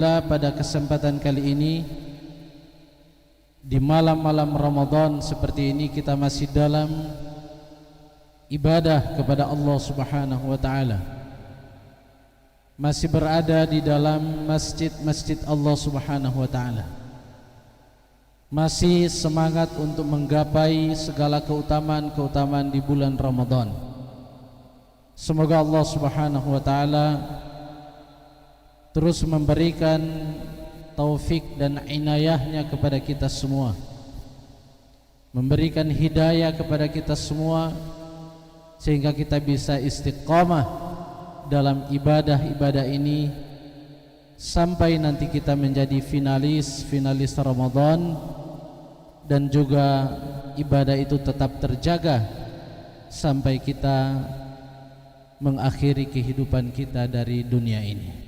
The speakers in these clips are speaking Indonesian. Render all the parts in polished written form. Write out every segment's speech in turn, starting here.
Pada kesempatan kali ini di malam-malam Ramadan seperti ini kita masih dalam ibadah kepada Allah Subhanahu wa taala. Masih berada di dalam masjid-masjid Allah Subhanahu wa taala. Masih semangat untuk menggapai segala keutamaan-keutamaan di bulan Ramadan. Semoga Allah Subhanahu wa taala terus memberikan taufik dan inayahnya kepada kita semua, memberikan hidayah kepada kita semua, sehingga kita bisa istiqamah dalam ibadah-ibadah ini sampai nanti kita menjadi finalis Ramadan, dan juga ibadah itu tetap terjaga sampai kita mengakhiri kehidupan kita dari dunia ini.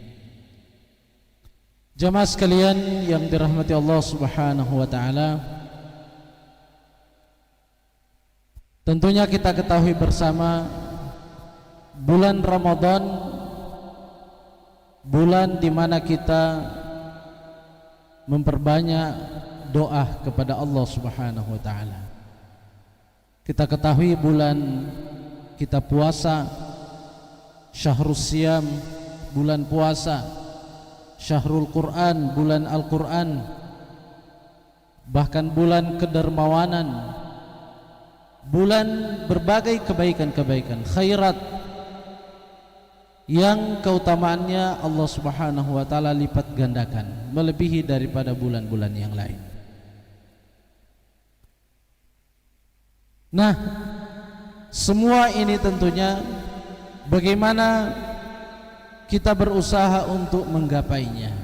Jamaah sekalian yang dirahmati Allah Subhanahu wa taala, tentunya kita ketahui bersama bulan Ramadan, bulan di mana kita memperbanyak doa kepada Allah Subhanahu wa taala. Kita ketahui bulan kita puasa, Syahrul Siyam, bulan puasa, Syahrul Quran, bulan Al-Quran, bahkan bulan kedermawanan, bulan berbagai kebaikan-kebaikan, khairat yang keutamaannya Allah Subhanahu wa taala lipat gandakan, melebihi daripada bulan-bulan yang lain. Nah, semua ini tentunya bagaimana kita berusaha untuk menggapainya.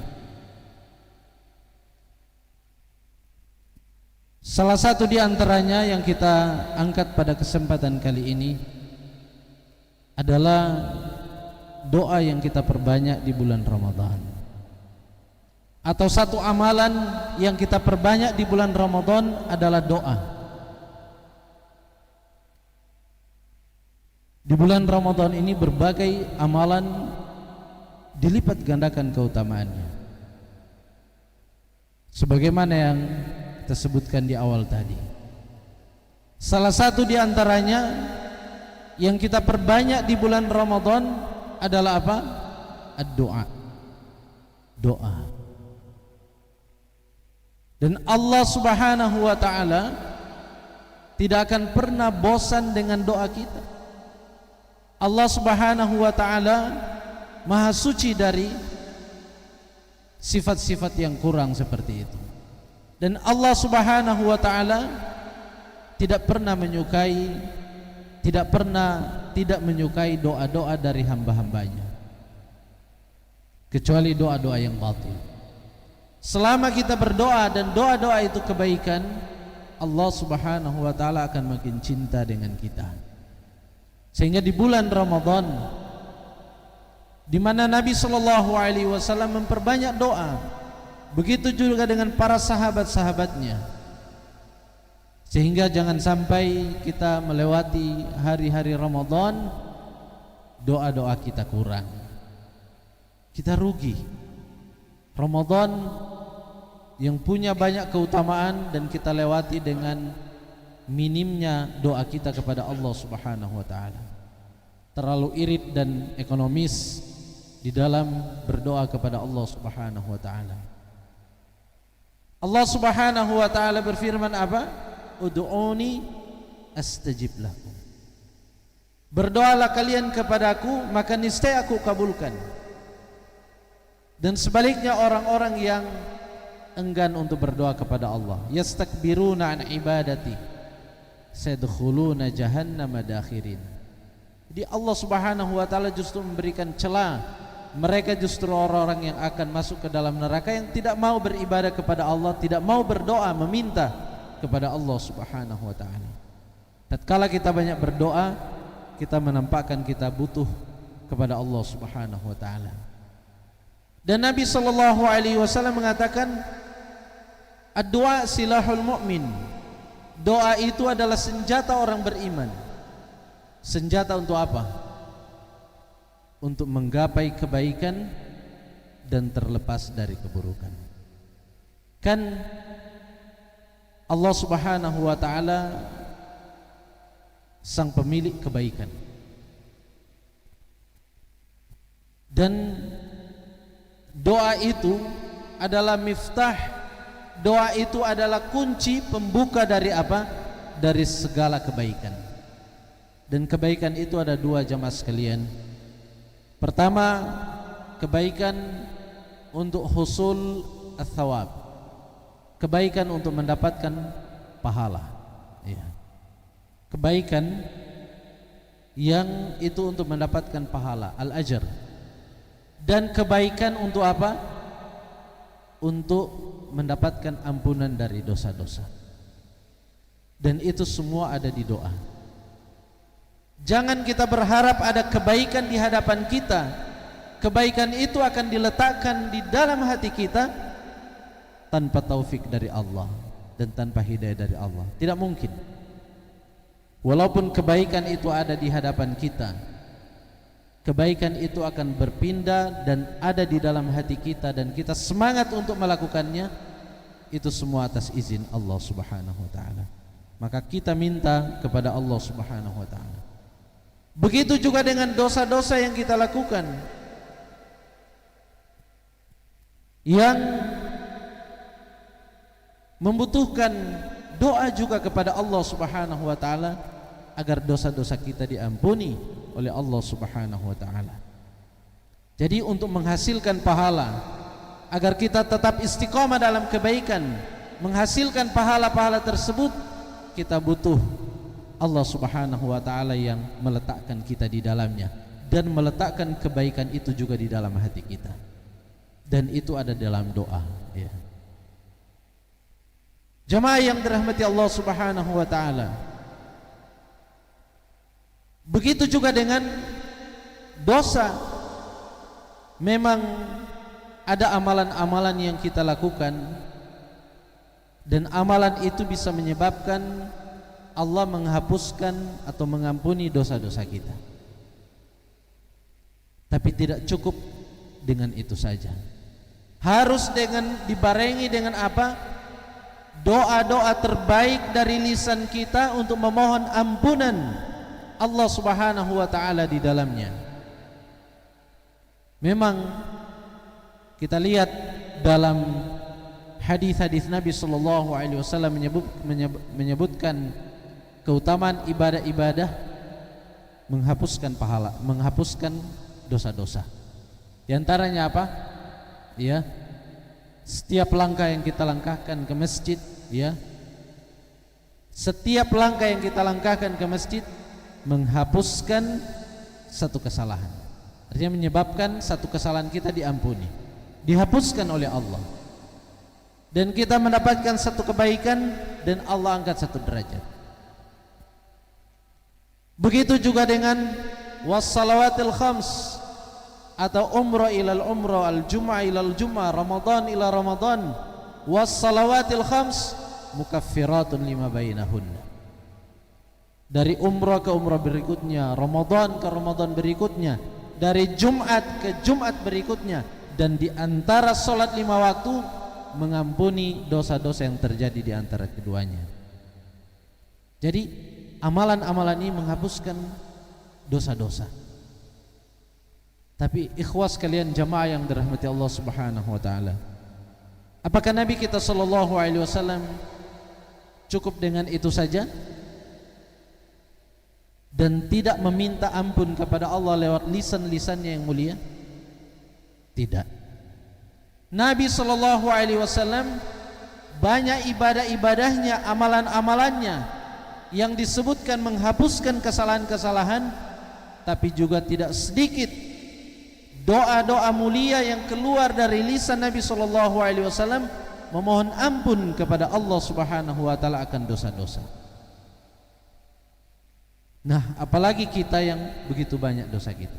Salah satu di antaranya yang kita angkat pada kesempatan kali ini adalah doa yang kita perbanyak di bulan Ramadan. Atau satu amalan yang kita perbanyak di bulan Ramadan adalah doa. Di bulan Ramadan ini berbagai amalan dilipat gandakan keutamaannya, sebagaimana yang kita sebutkan di awal tadi. Salah satu di antaranya yang kita perbanyak di bulan Ramadan adalah apa? Ad-doa. Doa. Dan Allah Subhanahu wa taala tidak akan pernah bosan dengan doa kita. Allah Subhanahu wa taala Maha suci dari sifat-sifat yang kurang seperti itu. Dan Allah Subhanahu wa taala tidak pernah tidak menyukai doa-doa dari hamba-hambanya, kecuali doa-doa yang batil. Selama kita berdoa dan doa-doa itu kebaikan, Allah Subhanahu wa taala akan makin cinta dengan kita. Sehingga di bulan Ramadan, di mana Nabi Shallallahu Alaihi Wasallam memperbanyak doa, begitu juga dengan para sahabat-sahabatnya, sehingga jangan sampai kita melewati hari-hari Ramadan doa-doa kita kurang, kita rugi. Ramadan yang punya banyak keutamaan dan kita lewati dengan minimnya doa kita kepada Allah Subhanahu wa taala. Terlalu irit dan ekonomis di dalam berdoa kepada Allah Subhanahu wa taala. Allah Subhanahu wa taala berfirman apa? Ud'uni astajib lakum. Berdoalah kalian kepadaku, maka niscaya aku kabulkan. Dan sebaliknya orang-orang yang enggan untuk berdoa kepada Allah, yastakbiruna an ibadati, sayadkhuluna jahannama dakhirin. Jadi Allah Subhanahu wa taala justru memberikan celah, mereka justru orang-orang yang akan masuk ke dalam neraka, yang tidak mau beribadah kepada Allah, tidak mau berdoa meminta kepada Allah Subhanahu wa taala. Tatkala kita banyak berdoa, kita menampakkan kita butuh kepada Allah Subhanahu wa taala. Dan Nabi sallallahu alaihi wasallam mengatakan, ad-du'a silahul mu'min. Doa itu adalah senjata orang beriman. Senjata untuk apa? Untuk menggapai kebaikan dan terlepas dari keburukan. Kan Allah Subhanahu wa taala sang pemilik kebaikan, dan doa itu adalah miftah, doa itu adalah kunci pembuka dari apa? Dari segala kebaikan. Dan kebaikan itu ada dua jamaah sekalian. Pertama, kebaikan untuk husul ats-tsawab, kebaikan untuk mendapatkan pahala, ya. Kebaikan yang itu untuk mendapatkan pahala, al-ajr. Dan kebaikan untuk apa? Untuk mendapatkan ampunan dari dosa-dosa. Dan itu semua ada di doa. Jangan kita berharap ada kebaikan di hadapan kita. Kebaikan itu akan diletakkan di dalam hati kita tanpa taufik dari Allah dan tanpa hidayah dari Allah. Tidak mungkin. Walaupun kebaikan itu ada di hadapan kita, kebaikan itu akan berpindah dan ada di dalam hati kita, dan kita semangat untuk melakukannya. Itu semua atas izin Allah Subhanahu wa taala. Maka kita minta kepada Allah Subhanahu wa taala. Begitu juga dengan dosa-dosa yang kita lakukan, yang membutuhkan doa juga kepada Allah Subhanahu wa taala agar dosa-dosa kita diampuni oleh Allah Subhanahu wa taala. Jadi untuk menghasilkan pahala, agar kita tetap istiqomah dalam kebaikan, menghasilkan pahala-pahala tersebut, kita butuh Allah Subhanahu wa taala yang meletakkan kita di dalamnya dan meletakkan kebaikan itu juga di dalam hati kita. Dan itu ada dalam doa, ya. Jemaah yang dirahmati Allah Subhanahu wa taala, begitu juga dengan dosa. Memang ada amalan-amalan yang kita lakukan, dan amalan itu bisa menyebabkan Allah menghapuskan atau mengampuni dosa-dosa kita. Tapi tidak cukup dengan itu saja. Harus dibarengi dengan apa? Doa-doa terbaik dari lisan kita untuk memohon ampunan Allah Subhanahu wa taala di dalamnya. Memang kita lihat dalam hadis-hadis Nabi sallallahu alaihi wasallam menyebutkan keutamaan ibadah-ibadah menghapuskan pahala, menghapuskan dosa-dosa. Di antaranya apa? Ya, setiap langkah yang kita langkahkan ke masjid, ya, setiap langkah yang kita langkahkan ke masjid menghapuskan satu kesalahan. Artinya menyebabkan satu kesalahan kita diampuni, dihapuskan oleh Allah, dan kita mendapatkan satu kebaikan dan Allah angkat satu derajat. Begitu juga dengan wassalawatil khams, atau umrah ilal umrah, al-jum'ah ilal jum'ah, Ramadan ila Ramadan, wassalawatil khams mukaffiratun lima bainahunna. Dari umrah ke umrah berikutnya, Ramadan ke Ramadan berikutnya, dari Jumat ke Jumat berikutnya, dan di antara solat 5 waktu mengampuni dosa-dosa yang terjadi di antara keduanya. Jadi amalan-amalan ini menghapuskan dosa-dosa. Tapi ikhwas kalian, jamaah yang dirahmati Allah Subhanahu wa taala, apakah Nabi kita sallallahu alaihi wasallam cukup dengan itu saja dan tidak meminta ampun kepada Allah lewat lisan-lisannya yang mulia? Tidak. Nabi sallallahu alaihi wasallam banyak ibadah-ibadahnya, amalan-amalannya yang disebutkan menghapuskan kesalahan-kesalahan, tapi juga tidak sedikit doa-doa mulia yang keluar dari lisan Nabi sallallahu alaihi wasallam memohon ampun kepada Allah Subhanahu wa taala akan dosa-dosa. Nah, apalagi kita yang begitu banyak dosa kita.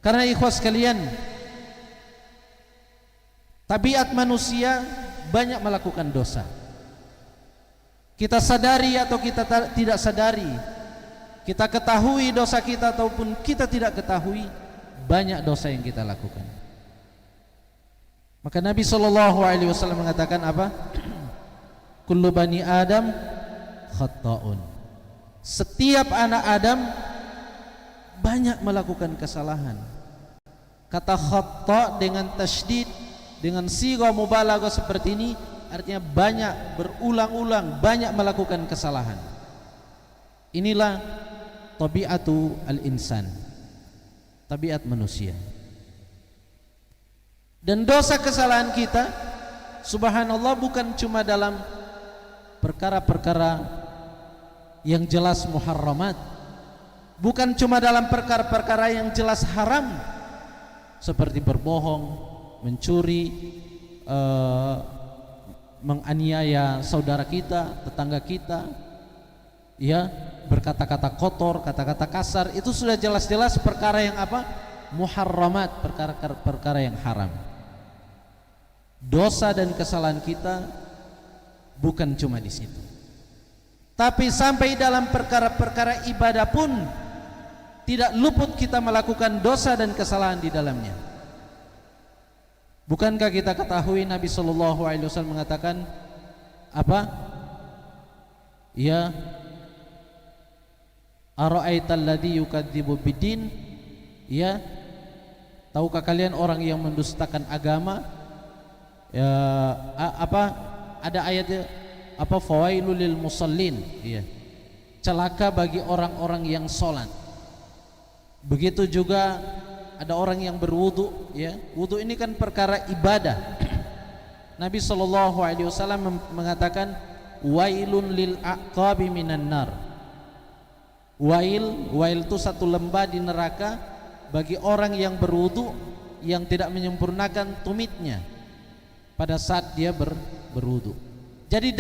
Karena ikhwas kalian, tabiat manusia banyak melakukan dosa. Kita sadari atau kita tidak sadari, kita ketahui dosa kita ataupun kita tidak ketahui, banyak dosa yang kita lakukan. Maka Nabi SAW mengatakan apa? Kullu bani Adam khata'un. Setiap anak Adam banyak melakukan kesalahan. Kata khata' dengan tasydid, dengan sigha mubalaghah seperti ini artinya banyak, berulang-ulang, banyak melakukan kesalahan. Inilah tabiatu al-insan, tabiat manusia. Dan dosa kesalahan kita, subhanallah, bukan cuma dalam perkara-perkara yang jelas muharramat, bukan cuma dalam perkara-perkara yang jelas haram seperti berbohong, mencuri, menganiaya saudara kita, tetangga kita, ya, berkata-kata kotor, kata-kata kasar. Itu sudah jelas-jelas perkara yang apa? Muharramat, perkara yang haram. Dosa dan kesalahan kita bukan cuma di situ, tapi sampai dalam perkara-perkara ibadah pun tidak luput kita melakukan dosa dan kesalahan di dalamnya. Bukankah kita ketahui Nabi SAW mengatakan apa? Ya, ara'aital ladzi yukadzibu biddin, ya, tahukah kalian orang yang mendustakan agama? Ya, apa ada ayatnya apa? Fawailul lil musallin, ya, celaka bagi orang-orang yang sholat. Begitu juga ada orang yang berwudu, ya, wudu ini kan perkara ibadah. Nabi SAW mengatakan wailun lil aqabi minan nar. Wail itu satu lembah di neraka bagi orang yang berwudu yang tidak menyempurnakan tumitnya pada saat dia berwudu. Jadi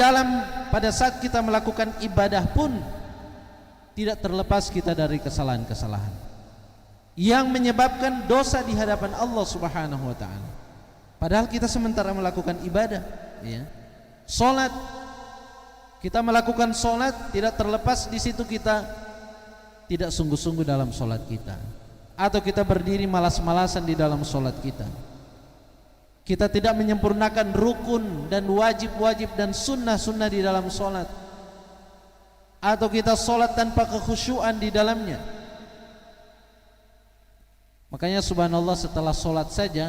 pada saat kita melakukan ibadah pun tidak terlepas kita dari kesalahan-kesalahan yang menyebabkan dosa di hadapan Allah Subhanahu wa taala. Padahal kita sementara melakukan ibadah, ya. Salat, kita melakukan salat, tidak terlepas di situ kita tidak sungguh-sungguh dalam salat kita, atau kita berdiri malas-malasan di dalam salat kita. Kita tidak menyempurnakan rukun dan wajib-wajib dan sunnah-sunnah di dalam salat, atau kita salat tanpa kekhusyuan di dalamnya. Makanya subhanallah, setelah salat saja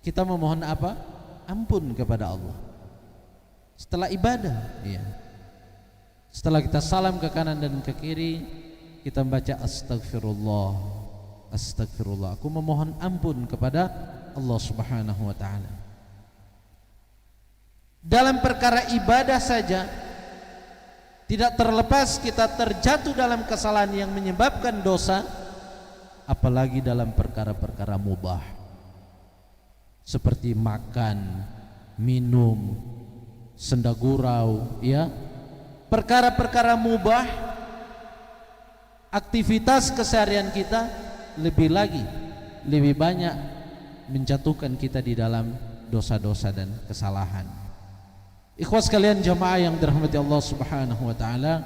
kita memohon apa? Ampun kepada Allah. Setelah ibadah, ya. Setelah kita salam ke kanan dan ke kiri, kita membaca astagfirullah, astagfirullah. Aku memohon ampun kepada Allah Subhanahu wa taala. Dalam perkara ibadah saja tidak terlepas kita terjatuh dalam kesalahan yang menyebabkan dosa, apalagi dalam perkara-perkara mubah seperti makan, minum, senda gurau, ya. Perkara-perkara mubah, aktivitas keseharian kita lebih banyak menjatuhkan kita di dalam dosa-dosa dan kesalahan. Ikhwas sekalian, jamaah yang dirahmati Allah Subhanahu wa taala,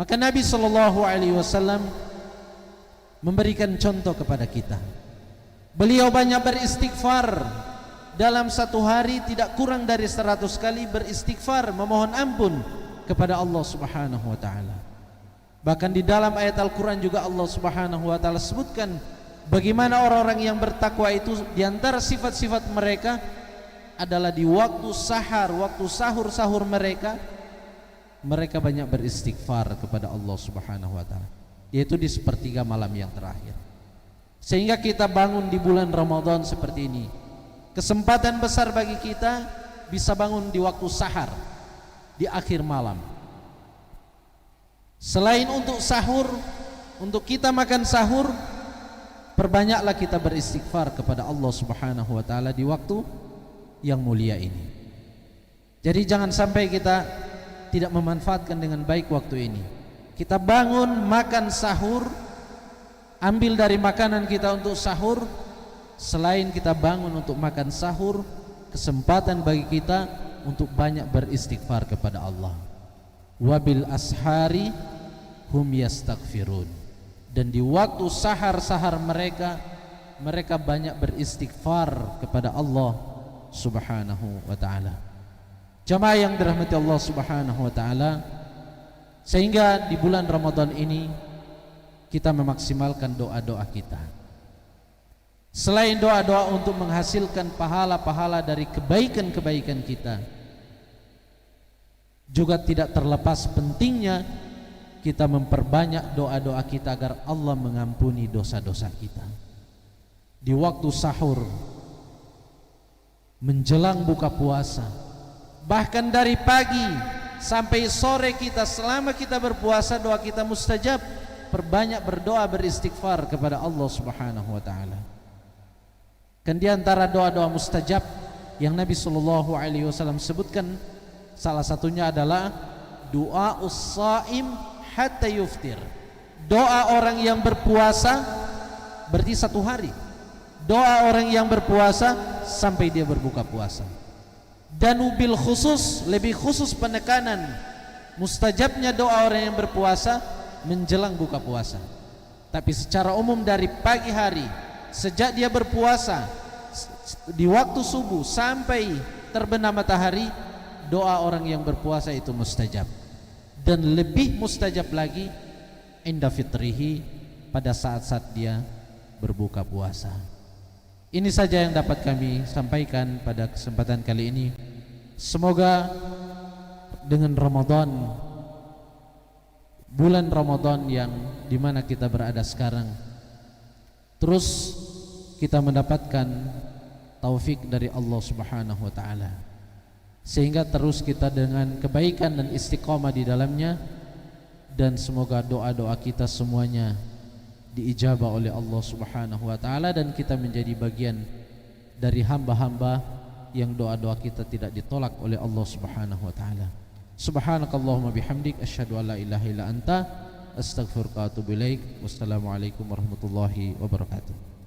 maka Nabi SAW memberikan contoh kepada kita. Beliau banyak beristighfar. Dalam satu hari tidak kurang dari 100 kali beristighfar, memohon ampun kepada Allah Subhanahu wa taala. Bahkan di dalam ayat Al-Qur'an juga Allah Subhanahu wa taala sebutkan bagaimana orang-orang yang bertakwa itu, di antara sifat-sifat mereka adalah di waktu sahar, waktu sahur mereka banyak beristighfar kepada Allah Subhanahu wa taala, yaitu di sepertiga malam yang terakhir. Sehingga kita bangun di bulan Ramadan seperti ini, kesempatan besar bagi kita bisa bangun di waktu sahar, di akhir malam. Selain untuk sahur, untuk kita makan sahur, perbanyaklah kita beristighfar kepada Allah Subhanahu wa taala di waktu yang mulia ini. Jadi jangan sampai kita tidak memanfaatkan dengan baik waktu ini. Kita bangun makan sahur, ambil dari makanan kita untuk sahur. Selain kita bangun untuk makan sahur, kesempatan bagi kita untuk banyak beristighfar kepada Allah. Wabil ashari hum yastaghfirun. Dan di waktu sahar-sahar mereka banyak beristighfar kepada Allah Subhanahu wa taala. Jamaah yang dirahmati Allah Subhanahu wa taala, sehingga di bulan Ramadan ini kita memaksimalkan doa-doa kita. Selain doa-doa untuk menghasilkan pahala-pahala dari kebaikan-kebaikan kita, juga tidak terlepas pentingnya kita memperbanyak doa-doa kita agar Allah mengampuni dosa-dosa kita. Di waktu sahur, menjelang buka puasa, bahkan dari pagi sampai sore kita, selama kita berpuasa, doa kita mustajab. Perbanyak berdoa, beristighfar kepada Allah Subhanahu wa taala. Dan di antara doa-doa mustajab yang Nabi sallallahu alaihi wasallam sebutkan, salah satunya adalah doa us-shaim hatta yuftir. Doa orang yang berpuasa, berarti satu hari. Doa orang yang berpuasa sampai dia berbuka puasa. Dan bil khusus, lebih khusus penekanan mustajabnya doa orang yang berpuasa menjelang buka puasa. Tapi secara umum dari pagi hari, sejak dia berpuasa di waktu subuh sampai terbenam matahari, doa orang yang berpuasa itu mustajab. Dan lebih mustajab lagi inda fitrihi, pada saat-saat dia berbuka puasa. Ini saja yang dapat kami sampaikan pada kesempatan kali ini. Semoga dengan Ramadan, bulan Ramadan yang dimana kita berada sekarang, terus kita mendapatkan taufik dari Allah Subhanahu wa taala, sehingga terus kita dengan kebaikan dan istiqamah di dalamnya, dan semoga doa-doa kita semuanya diijabah oleh Allah Subhanahu wa taala, dan kita menjadi bagian dari hamba-hamba yang doa-doa kita tidak ditolak oleh Allah Subhanahu wa taala. Subhanakallahumma bihamdik, asyhadu an la ilaha illa anta, astaghfiruka wa atubu ilaik. Wassalamualaikum warahmatullahi wabarakatuh.